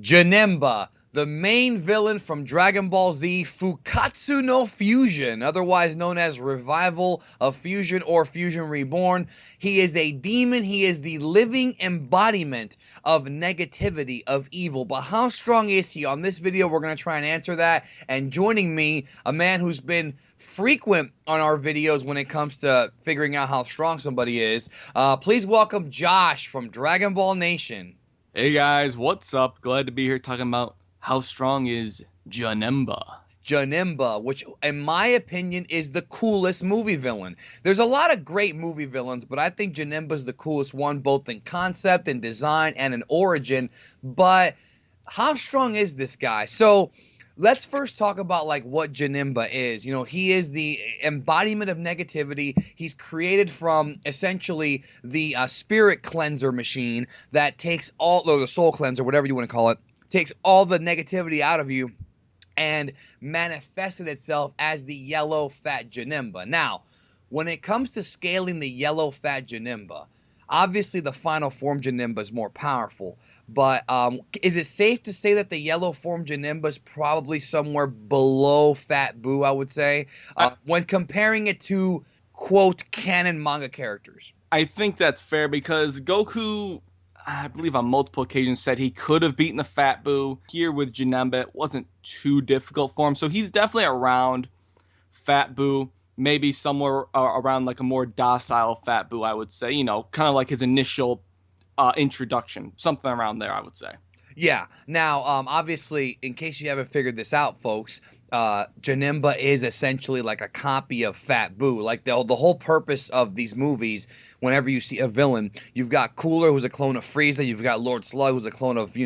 Janemba, the main villain from Dragon Ball Z Fukatsu no Fusion, otherwise known as Revival of Fusion or Fusion Reborn. He is a demon. He is the living embodiment of negativity, of evil. But how strong is he? On this video, we're going to try and answer that. And joining me, a man who's been frequent on our videos when it comes to figuring out how strong somebody is. Please welcome Josh from Dragon Ball Nation. Hey guys, what's up? Glad to be here talking about how strong is Janemba. Janemba, which in my opinion is the coolest movie villain. There's a lot of great movie villains, but I think Janemba's the coolest one, both in concept and design and in origin. But how strong is this guy? So let's first talk about like what Janemba is. You know, he is the embodiment of negativity. He's created from essentially the spirit cleanser machine that takes all, or the soul cleanser, whatever you want to call it, takes all the negativity out of you and manifested itself as the yellow fat Janemba. Now, when it comes to scaling the yellow fat Janemba, obviously the final form Janemba is more powerful, but is it safe to say that the yellow form Janemba is probably somewhere below Fat Boo, I would say, when comparing it to, quote, canon manga characters? I think that's fair because Goku, I believe on multiple occasions, said he could have beaten the Fat Boo. Here with Janemba, it wasn't too difficult for him, so he's definitely around Fat Boo, maybe somewhere around like a more docile Fat Boo, I would say. You know, kind of like his initial introduction, something around there, I would say. Yeah. Now, obviously, in case you haven't figured this out, folks, Janemba is essentially like a copy of Fat Boo. Like the whole purpose of these movies, whenever you see a villain, you've got Cooler, who's a clone of Frieza. You've got Lord Slug, who's a clone of,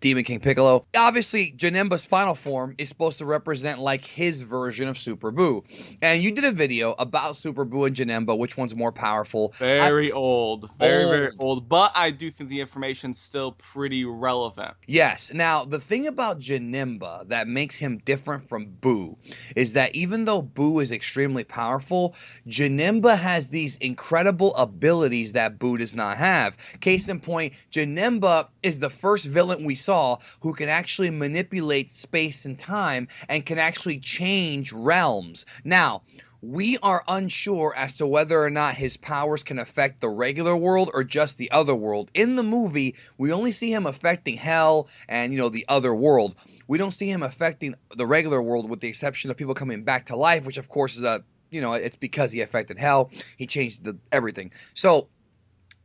Demon King Piccolo. Obviously, Janemba's final form is supposed to represent like his version of Super Boo. And you did a video about Super Boo and Janemba, which one's more powerful. Very old. Very old. But I do think the information's still pretty relevant. Yes. Now, the thing about Janemba that makes him different from Boo is that even though Boo is extremely powerful, Janemba has these incredible abilities that Boo does not have. Case in point, Janemba is the first villain we saw who can actually manipulate space and time and can actually change realms. Now, we are unsure as to whether or not his powers can affect the regular world or just the other world. In the movie, we only see him affecting hell and, the other world. We don't see him affecting the regular world with the exception of people coming back to life, which of course is it's because he affected hell. He changed everything. So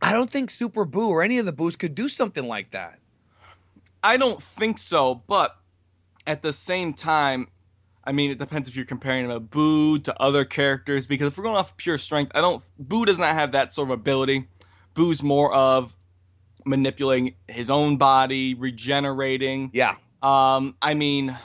I don't think Super Boo or any of the Boos could do something like that. I don't think so, but at the same time, I mean, it depends if you're comparing him to Boo to other characters, because if we're going off pure strength, Boo does not have that sort of ability. Boo's more of manipulating his own body, regenerating. Yeah. I mean,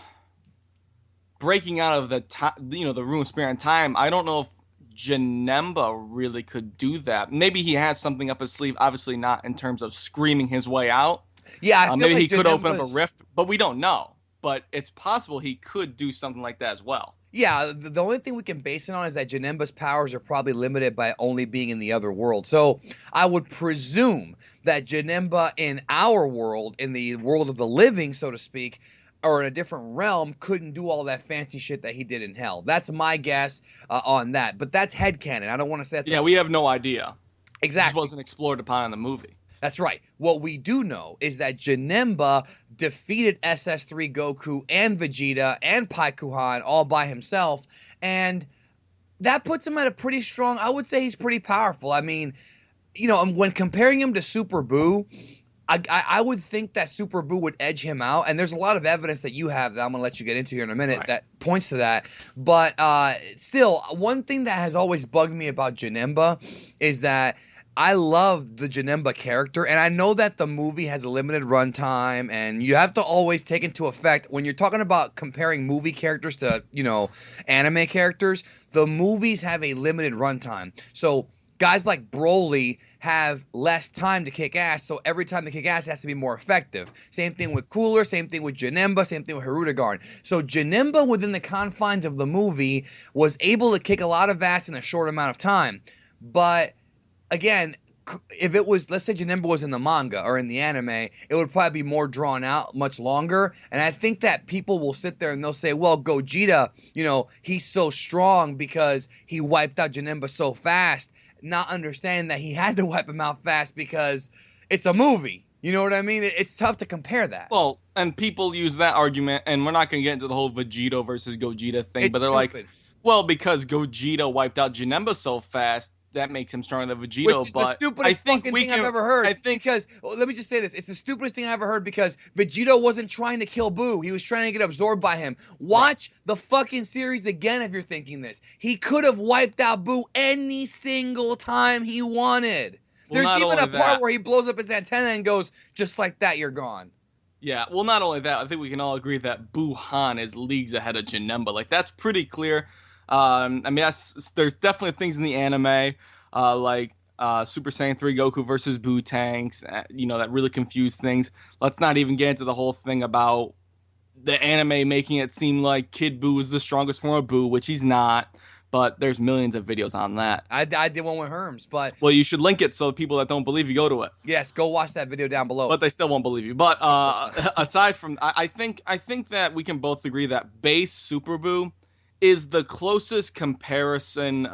breaking out of the room of spirit and time, I don't know if Janemba really could do that. Maybe he has something up his sleeve, obviously not in terms of screaming his way out. Yeah, I feel maybe like he could open up a rift, but we don't know. But it's possible he could do something like that as well. Yeah, the only thing we can base it on is that Janemba's powers are probably limited by only being in the other world. So I would presume that Janemba in our world, in the world of the living, so to speak, or in a different realm, couldn't do all that fancy shit that he did in hell. That's my guess on that. But that's headcanon. I don't want to say that. Yeah, we have no idea. Exactly. This wasn't explored upon in the movie. That's right. What we do know is that Janemba defeated SS3 Goku and Vegeta and Paikuhan all by himself, and that puts him at a pretty strong, I would say he's pretty powerful. I mean, when comparing him to Super Boo, I would think that Super Boo would edge him out, and there's a lot of evidence that you have that I'm going to let you get into here in a minute that points to that. But still, one thing that has always bugged me about Janemba is that I love the Janemba character, and I know that the movie has a limited runtime, and you have to always take into effect when you're talking about comparing movie characters to, anime characters, the movies have a limited runtime. So guys like Broly have less time to kick ass, so every time they kick ass, it has to be more effective. Same thing with Cooler, same thing with Janemba, same thing with Hirudegarn. So Janemba, within the confines of the movie, was able to kick a lot of ass in a short amount of time. But again, if it was, let's say Janemba was in the manga or in the anime, it would probably be more drawn out, much longer. And I think that people will sit there and they'll say, well, Gogeta, he's so strong because he wiped out Janemba so fast, not understanding that he had to wipe him out fast because it's a movie. You know what I mean? It's tough to compare that. Well, and people use that argument, and we're not going to get into the whole Vegito versus Gogeta thing, but they're stupid. like, well, because Gogeta wiped out Janemba so fast, that makes him stronger than Vegito. Which is but the stupidest fucking thing I've ever heard. Because, let me just say this. It's the stupidest thing I ever heard because Vegito wasn't trying to kill Buu. He was trying to get absorbed by him. Watch the fucking series again if you're thinking this. He could have wiped out Buu any single time he wanted. Well, there's even a part where he blows up his antenna and goes, just like that, you're gone. Yeah, well, not only that, I think we can all agree that Buu Han is leagues ahead of Janemba. Like, that's pretty clear. I mean, there's definitely things in the anime, like Super Saiyan 3 Goku versus Buu tanks, that really confuse things. Let's not even get into the whole thing about the anime making it seem like Kid Buu is the strongest form of Buu, which he's not. But there's millions of videos on that. I did one with Herms, but... Well, you should link it so people that don't believe you go to it. Yes, go watch that video down below. But they still won't believe you. But aside from... I think that we can both agree that base Super Buu is the closest comparison,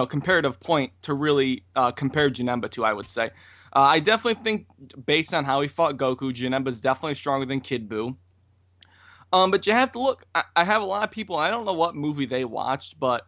comparative point to really compare Janemba to, I would say. I definitely think, based on how he fought Goku, Janemba is definitely stronger than Kid Buu. But you have to look. I have a lot of people. I don't know what movie they watched, but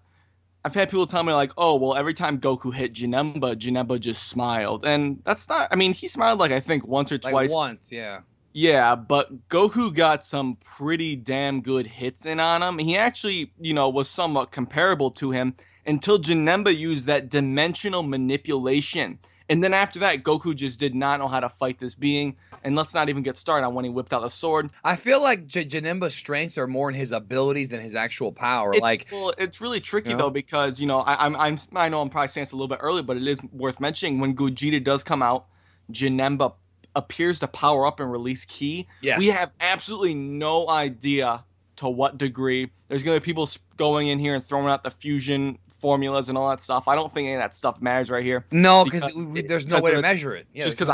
I've had people tell me like, "Oh, well, every time Goku hit Janemba just smiled," and that's not. I mean, he smiled like I think once or twice. Once, yeah. Yeah, but Goku got some pretty damn good hits in on him. He actually, was somewhat comparable to him until Janemba used that dimensional manipulation. And then after that, Goku just did not know how to fight this being. And let's not even get started on when he whipped out the sword. I feel like Janemba's strengths are more in his abilities than his actual power. It's really tricky though because I know I'm probably saying this a little bit early, but it is worth mentioning when Gogeta does come out, Janemba appears to power up and release ki. Yes. We have absolutely no idea to what degree. There's gonna be people going in here and throwing out the fusion formulas and all that stuff. I don't think any of that stuff matters right here. No, because there's no way to measure it. Yeah, just because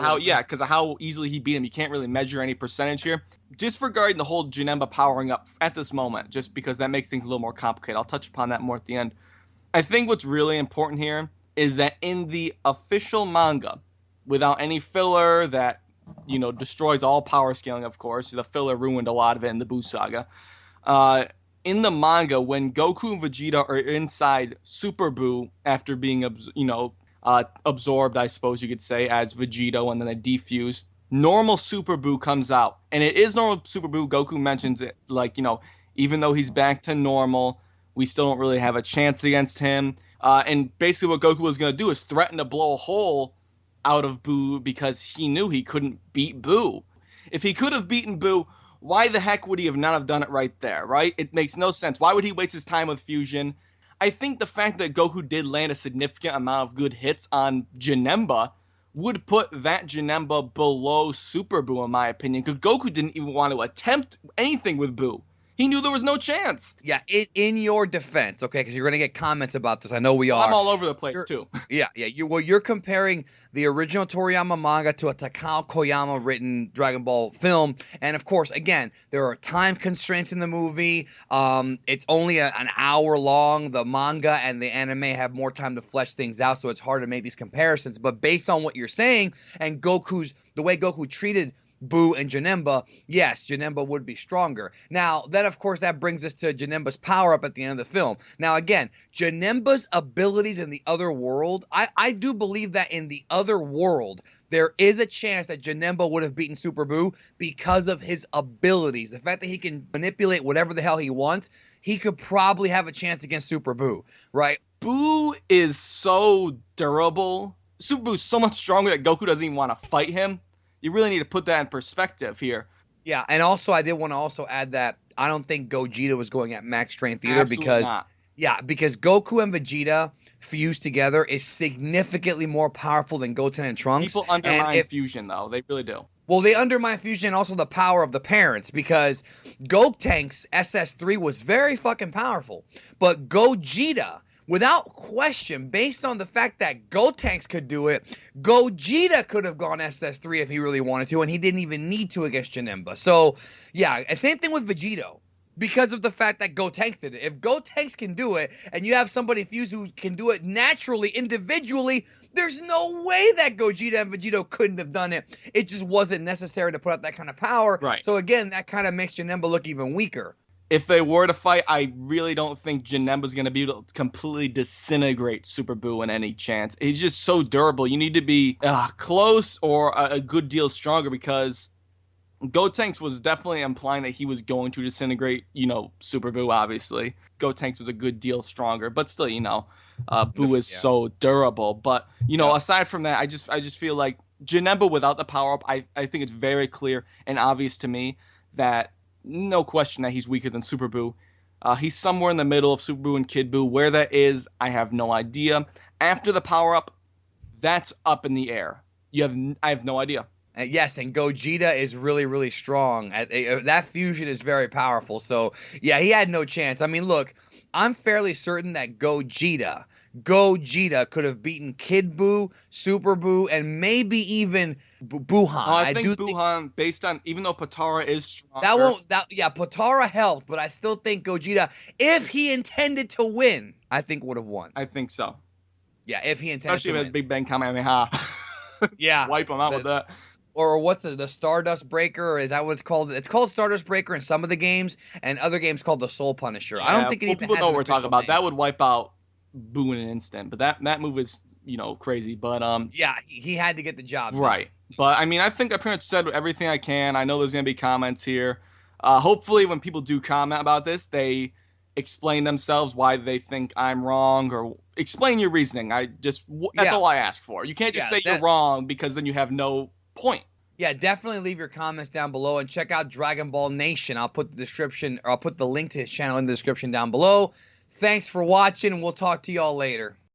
of how easily he beat him. You can't really measure any percentage here. Disregarding the whole Janemba powering up at this moment, just because that makes things a little more complicated. I'll touch upon that more at the end. I think what's really important here is that in the official manga, without any filler that destroys all power scaling, of course, the filler ruined a lot of it in the Buu saga. In the manga, when Goku and Vegeta are inside Super Buu after being, absorbed, I suppose you could say, as Vegito, and then they defuse, normal Super Buu comes out. And it is normal Super Buu. Goku mentions it, even though he's back to normal, we still don't really have a chance against him. And basically what Goku was going to do is threaten to blow a hole out of Buu because he knew he couldn't beat Buu. If he could have beaten Buu, why the heck would he not have done it right there, right? It makes no sense. Why would he waste his time with fusion? I think the fact that Goku did land a significant amount of good hits on Janemba would put that Janemba below Super Buu, in my opinion, because Goku didn't even want to attempt anything with Buu. He knew there was no chance. Yeah, in your defense, okay, because you're going to get comments about this. I know we are. I'm all over the place, too. Yeah. You're comparing the original Toriyama manga to a Takao Koyama written Dragon Ball film. And, of course, again, there are time constraints in the movie. It's only an hour long. The manga and the anime have more time to flesh things out, so it's hard to make these comparisons. But based on what you're saying and the way Goku treated Buu and Janemba, yes, Janemba would be stronger. Now, then, of course, that brings us to Janemba's power-up at the end of the film. Now, again, Janemba's abilities in the other world, I do believe that in the other world, there is a chance that Janemba would have beaten Super Buu because of his abilities. The fact that he can manipulate whatever the hell he wants, he could probably have a chance against Super Buu, right? Buu is so durable. Super Buu is so much stronger that Goku doesn't even want to fight him. You really need to put that in perspective here. Yeah, and also I did want to also add that I don't think Gogeta was going at max strength either. Absolutely not. Because Goku and Vegeta fused together is significantly more powerful than Goten and Trunks. People undermine fusion, though. They really do. Well, they undermine fusion and also the power of the parents because Gotank's SS3 was very fucking powerful. But Gogeta without question, based on the fact that Gotenks could do it, Gogeta could have gone SS3 if he really wanted to, and he didn't even need to against Janemba. So, yeah, and same thing with Vegito. Because of the fact that Gotenks did it. If Gotenks can do it, and you have somebody fused who can do it naturally, individually, there's no way that Gogeta and Vegito couldn't have done it. It just wasn't necessary to put out that kind of power. Right. So again, that kind of makes Janemba look even weaker. If they were to fight, I really don't think Janemba's going to be able to completely disintegrate Super Buu in any chance. He's just so durable. You need to be close or a good deal stronger, because Gotenks was definitely implying that he was going to disintegrate, Super Buu, obviously. Gotenks was a good deal stronger, but still, Buu is so durable. But, aside from that, I just feel like Janemba without the power-up, I think it's very clear and obvious to me that no question that he's weaker than Super Buu. He's somewhere in the middle of Super Buu and Kid Buu. Where that is, I have no idea. After the power-up, that's up in the air. I have no idea. Yes, and Gogeta is really, really strong. That fusion is very powerful. So, yeah, he had no chance. I mean, look, I'm fairly certain that Gogeta could have beaten Kid Buu, Super Buu, and maybe even Buhan. I think Buhan, based on, even though Potara is stronger. Potara helped, but I still think Gogeta, if he intended to win, I think would have won. I think so. Yeah, if he intended to win. Especially with Big Bang Kamehameha. Yeah. Wipe him out with that. Or what's the Stardust Breaker? Or is that what it's called? It's called Stardust Breaker in some of the games, and other games called the Soul Punisher. I don't think it even people has know an what we're talking official about. name. That would wipe out Boo in an instant. But that move is crazy. But yeah, he had to get the job done. Right. But I mean, I think I pretty much said everything I can. I know there's gonna be comments here. Hopefully, when people do comment about this, they explain themselves why they think I'm wrong, or explain your reasoning. That's all I ask for. You can't just say you're wrong, because then you have no point. Yeah, definitely leave your comments down below, and check out Dragon Ball Nation. I'll put the link to his channel in the description down below. Thanks for watching, and we'll talk to y'all later.